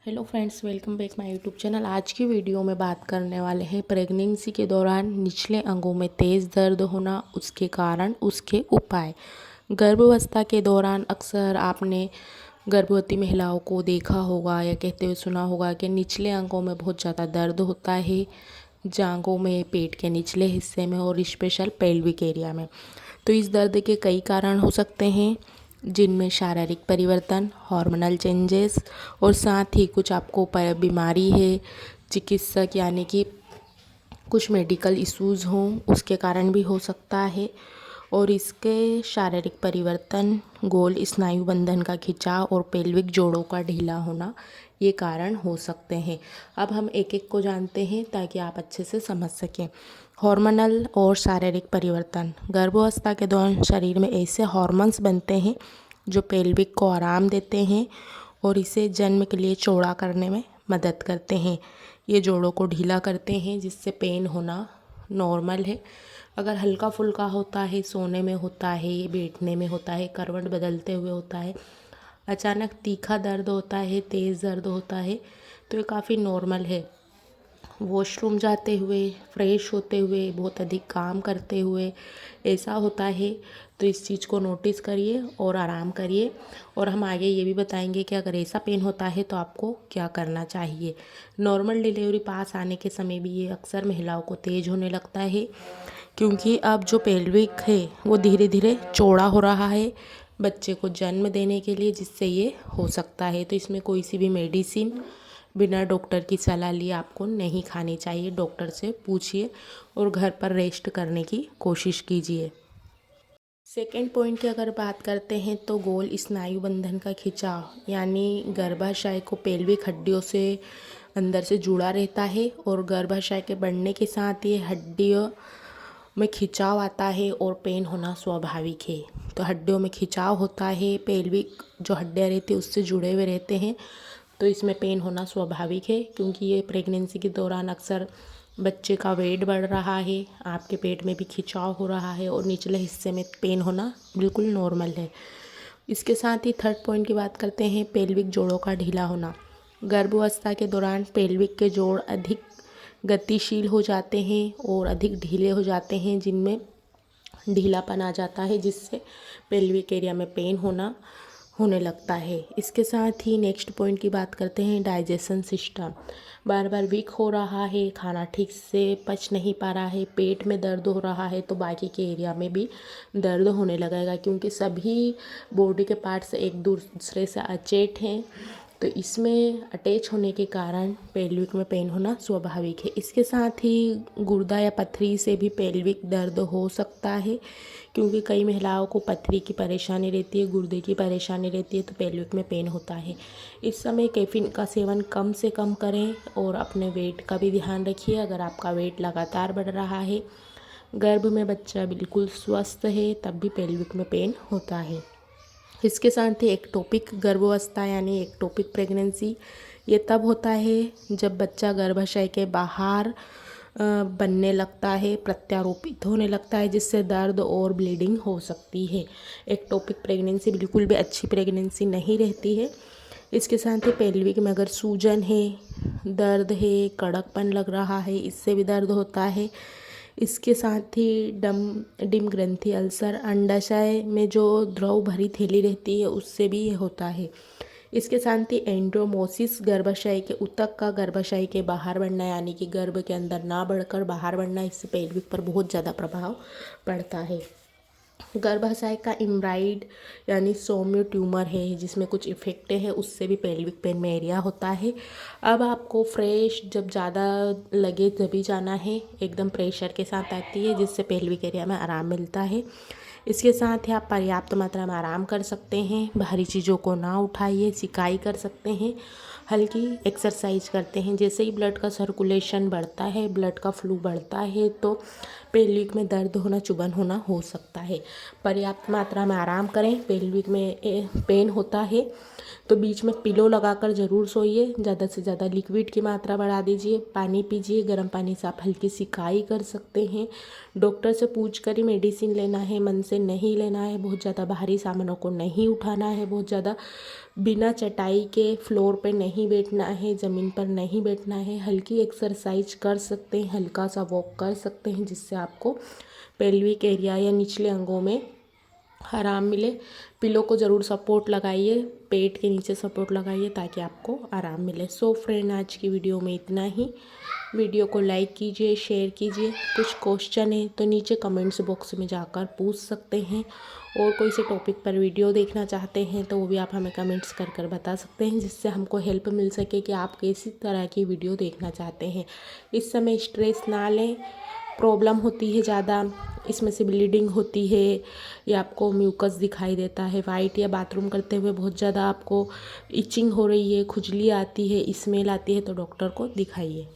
Hello friends, welcome back my YouTube channel. आज की video में बात करने वाले हैं प्रेगनेंसी के दौरान निचले अंगों में तेज़ दर्द होना, उसके कारण, उसके उपाय। गर्भावस्था के दौरान अक्सर आपने गर्भवती महिलाओं को देखा होगा या कहते हुए सुना होगा कि निचले अंगों में बहुत ज़्यादा दर्द होता है, जांघों में, पेट के निचले हिस्से में और स्पेशल पेल्विक एरिया में। तो इस दर्द के कई कारण हो सकते हैं, जिनमें शारीरिक परिवर्तन, हार्मोनल चेंजेस और साथ ही कुछ आपको बीमारी है, चिकित्सक यानी कि कुछ मेडिकल इश्यूज़ हों उसके कारण भी हो सकता है। और इसके शारीरिक परिवर्तन, गोल स्नायु बंधन का खिंचाव और पेल्विक जोड़ों का ढीला होना, ये कारण हो सकते हैं। अब हम एक एक को जानते हैं ताकि आप अच्छे से समझ सकें। हार्मोनल और शारीरिक परिवर्तन। गर्भावस्था के दौरान शरीर में ऐसे हार्मोन्स बनते हैं जो पेल्विक को आराम देते हैं और इसे जन्म के लिए चौड़ा करने में मदद करते हैं। ये जोड़ों को ढीला करते हैं जिससे पेन होना नॉर्मल है। अगर हल्का फुल्का होता है, सोने में होता है, बैठने में होता है, करवट बदलते हुए होता है, अचानक तीखा दर्द होता है, तेज़ दर्द होता है, तो ये काफ़ी नॉर्मल है। वॉशरूम जाते हुए, फ्रेश होते हुए, बहुत अधिक काम करते हुए ऐसा होता है तो इस चीज़ को नोटिस करिए और आराम करिए। और हम आगे ये भी बताएंगे कि अगर ऐसा पेन होता है तो आपको क्या करना चाहिए। नॉर्मल डिलीवरी पास आने के समय भी ये अक्सर महिलाओं को तेज़ होने लगता है, क्योंकि अब जो पेल्विक है वो धीरे धीरे चौड़ा हो रहा है बच्चे को जन्म देने के लिए, जिससे ये हो सकता है। तो इसमें कोई सी भी मेडिसिन बिना डॉक्टर की सलाह लिए आपको नहीं खानी चाहिए। डॉक्टर से पूछिए और घर पर रेस्ट करने की कोशिश कीजिए। सेकेंड पॉइंट की अगर बात करते हैं तो गोल स्नायु बंधन का खिंचाव, यानी गर्भाशय को पेल्विक हड्डियों से अंदर से जुड़ा रहता है और गर्भाशय के बढ़ने के साथ ये हड्डियों में खिंचाव आता है और पेन होना स्वाभाविक है। तो हड्डियों में खिंचाव होता है, पेल्विक जो हड्डियाँ रहती है उससे जुड़े हुए रहते हैं, तो इसमें पेन होना स्वाभाविक है। क्योंकि ये प्रेगनेंसी के दौरान अक्सर बच्चे का वेट बढ़ रहा है, आपके पेट में भी खिंचाव हो रहा है और निचले हिस्से में पेन होना बिल्कुल नॉर्मल है। इसके साथ ही थर्ड पॉइंट की बात करते हैं, पेल्विक जोड़ों का ढीला होना। गर्भावस्था के दौरान पेल्विक के जोड़ अधिक गतिशील हो जाते हैं और अधिक ढीले हो जाते हैं, जिनमें ढीलापन आ जाता है, जिससे पेल्विक एरिया में पेन होने लगता है। इसके साथ ही नेक्स्ट पॉइंट की बात करते हैं, डाइजेशन सिस्टम। बार बार वीक हो रहा है, खाना ठीक से पच नहीं पा रहा है, पेट में दर्द हो रहा है, तो बाकी के एरिया में भी दर्द होने लगेगा, क्योंकि सभी बॉडी के पार्ट्स एक दूसरे से अचेट हैं, तो इसमें अटैच होने के कारण पेल्विक में पेन होना स्वाभाविक है। इसके साथ ही गुर्दा या पथरी से भी पेल्विक दर्द हो सकता है, क्योंकि कई महिलाओं को पथरी की परेशानी रहती है, गुर्दे की परेशानी रहती है, तो पेल्विक में पेन होता है। इस समय कैफीन का सेवन कम से कम करें और अपने वेट का भी ध्यान रखिए। अगर आपका वेट लगातार बढ़ रहा है, गर्भ में बच्चा बिल्कुल स्वस्थ है, तब भी पेल्विक में पेन होता है। इसके साथ ही एक्टोपिक गर्भावस्था यानी एक्टोपिक प्रेगनेंसी, ये तब होता है जब बच्चा गर्भाशय के बाहर बनने लगता है, प्रत्यारोपित होने लगता है, जिससे दर्द और ब्लीडिंग हो सकती है। एक्टोपिक प्रेगनेंसी बिल्कुल भी अच्छी प्रेगनेंसी नहीं रहती है। इसके साथ ही पेल्विक में अगर सूजन है, दर्द है, कड़कपन लग रहा है, इससे भी दर्द होता है। इसके साथ ही डिम ग्रंथि अल्सर, अंडाशय में जो द्रव भरी थैली रहती है उससे भी ये होता है। इसके साथ ही एंड्रोमोसिस, गर्भाशय के ऊतक का गर्भाशय के बाहर बढ़ना, यानी कि गर्भ के अंदर ना बढ़कर बाहर बढ़ना, इससे पेल्विक पर बहुत ज़्यादा प्रभाव पड़ता है। गर्भाशय का इम्ब्राइड यानी सौम्य ट्यूमर है जिसमें कुछ इफेक्ट है, उससे भी पेल्विक पेन में एरिया होता है। अब आपको फ्रेश जब ज़्यादा लगे तभी जाना है, एकदम प्रेशर के साथ आती है, जिससे पेल्विक एरिया में आराम मिलता है। इसके साथ ही आप पर्याप्त मात्रा में आराम कर सकते हैं, भारी चीज़ों को ना उठाइए, सिकाई कर सकते हैं, हल्की एक्सरसाइज करते हैं। जैसे ही ब्लड का सर्कुलेशन बढ़ता है, ब्लड का फ्लू बढ़ता है, तो पेल्विक में दर्द होना, चुभन होना हो सकता है। पर्याप्त मात्रा में आराम करें। पेल्विक में पेन होता है तो बीच में पिलो लगाकर ज़रूर सोइए। ज़्यादा से ज़्यादा लिक्विड की मात्रा बढ़ा दीजिए, पानी पीजिए, गर्म पानी से आप हल्की सिकाई कर सकते हैं। डॉक्टर से पूछ कर ही मेडिसिन लेना है, मन से नहीं लेना है। बहुत ज़्यादा भारी सामानों को नहीं उठाना है, बहुत ज़्यादा बिना चटाई के फ्लोर पे नहीं बैठना है, ज़मीन पर नहीं बैठना है। हल्की एक्सरसाइज कर सकते हैं, हल्का सा वॉक कर सकते हैं, जिससे आपको पेल्विक एरिया या निचले अंगों में आराम मिले। पिलो को ज़रूर सपोर्ट लगाइए, पेट के नीचे सपोर्ट लगाइए ताकि आपको आराम मिले। सो फ्रेंड, आज की वीडियो में इतना ही। वीडियो को लाइक कीजिए, शेयर कीजिए। कुछ क्वेश्चन है तो नीचे कमेंट्स बॉक्स में जाकर पूछ सकते हैं, और कोई से टॉपिक पर वीडियो देखना चाहते हैं तो वो भी आप हमें कमेंट्स कर बता सकते हैं, जिससे हमको हेल्प मिल सके कि आप किसी तरह की वीडियो देखना चाहते हैं। इस समय स्ट्रेस ना लें, प्रॉब्लम होती है ज़्यादा, इसमें से ब्लीडिंग होती है या आपको म्यूकस दिखाई देता है वाइट, या बाथरूम करते हुए बहुत ज़्यादा आपको इचिंग हो रही है, खुजली आती है, स्मेल आती है, तो डॉक्टर को दिखाइए।